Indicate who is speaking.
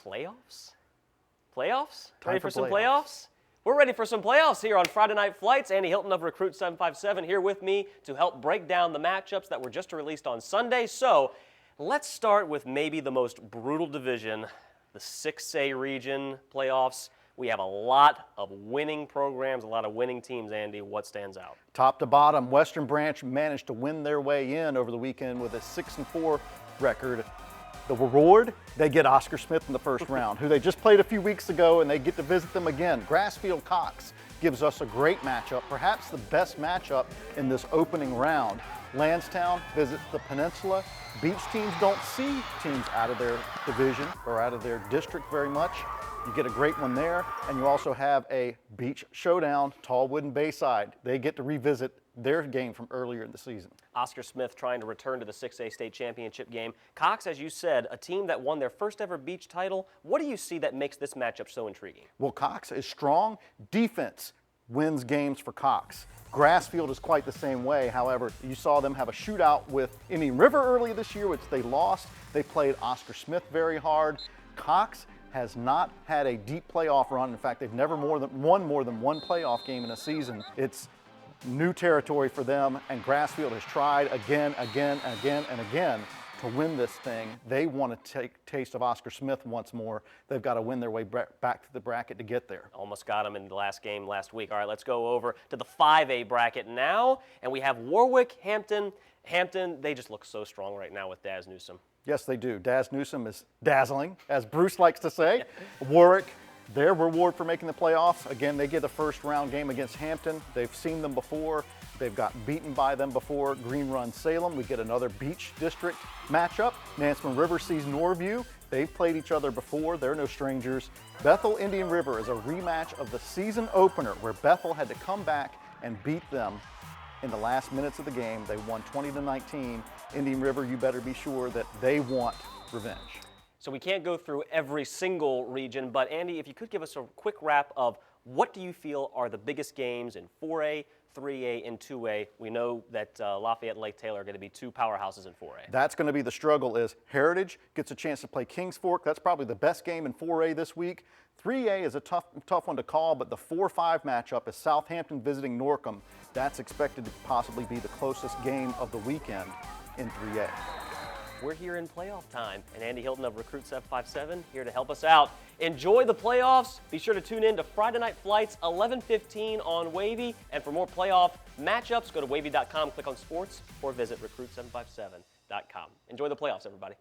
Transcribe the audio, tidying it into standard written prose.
Speaker 1: Playoffs? Playoffs?
Speaker 2: Time
Speaker 1: Ready
Speaker 2: for
Speaker 1: for some
Speaker 2: playoffs.
Speaker 1: playoffs? We're ready for some playoffs here on Friday Night Flights. Andy Hilton of Recruit 757 here with me to help break down the matchups that were just released on Sunday. So let's start with maybe the most brutal division, the 6A region playoffs. We have a lot of winning programs, a lot of winning teams, Andy. What stands out?
Speaker 2: Top to bottom, Western Branch managed to win their way in over the weekend with a 6-4 record. The reward, they get Oscar Smith in the first round, who they just played a few weeks ago, and they get to visit them again. Grassfield Cox gives us a great matchup, perhaps the best matchup in this opening round. Lansdowne visits the Peninsula. Beach teams don't see teams out of their division or out of their district very much. You get a great one there, and you also have a beach showdown, Tallwood and Bayside. They get to revisit their game from earlier in the season.
Speaker 1: Oscar Smith trying to return to the 6A state championship game. Cox, as you said, a team that won their first ever beach title. What do you see that makes this matchup so intriguing?
Speaker 2: Well, Cox is strong. Defense wins games for Cox. Grassfield is quite the same way. However, you saw them have a shootout with Indian River early this year, which they lost. They played Oscar Smith very hard. Cox has not had a deep playoff run. In fact, they've never won more than one playoff game in a season. It's new territory for them, and Grassfield has tried again to win this thing. They want to take a taste of Oscar Smith once more. They've got to win their way back to the bracket to get there.
Speaker 1: Almost got them in the last game last week. All right, let's go over to the 5A bracket now, and we have Warwick, Hampton. Hampton, they just look so strong right now with Daz Newsome.
Speaker 2: Yes, they do. Daz Newsome is dazzling, as Bruce likes to say. Warwick, their reward for making the playoffs, again, they get a first round game against Hampton. They've seen them before. They've gotten beaten by them before. Green Run Salem, we get another beach district matchup. Nansemond River sees Norview. They've played each other before. They're no strangers. Bethel Indian River is a rematch of the season opener where Bethel had to come back and beat them in the last minutes of the game. They won 20-19. Indian River, you better be sure that they want revenge.
Speaker 1: So we can't go through every single region, but Andy, if you could give us a quick wrap of what do you feel are the biggest games in 4A, 3A, and 2A? We know that Lafayette and Lake Taylor are going to be two powerhouses in 4A.
Speaker 2: That's going to be the struggle. Is Heritage gets a chance to play Kings Fork. That's probably the best game in 4A this week. 3A is a tough one to call, but the 4-5 matchup is Southampton visiting Norcom. That's expected to possibly be the closest game of the weekend in 3A.
Speaker 1: We're here in playoff time, and Andy Hilton of Recruit 757 here to help us out. Enjoy the playoffs. Be sure to tune in to Friday Night Flights, 11:15 on WAVY. And for more playoff matchups, go to wavy.com, click on sports, or visit recruit757.com. Enjoy the playoffs, everybody.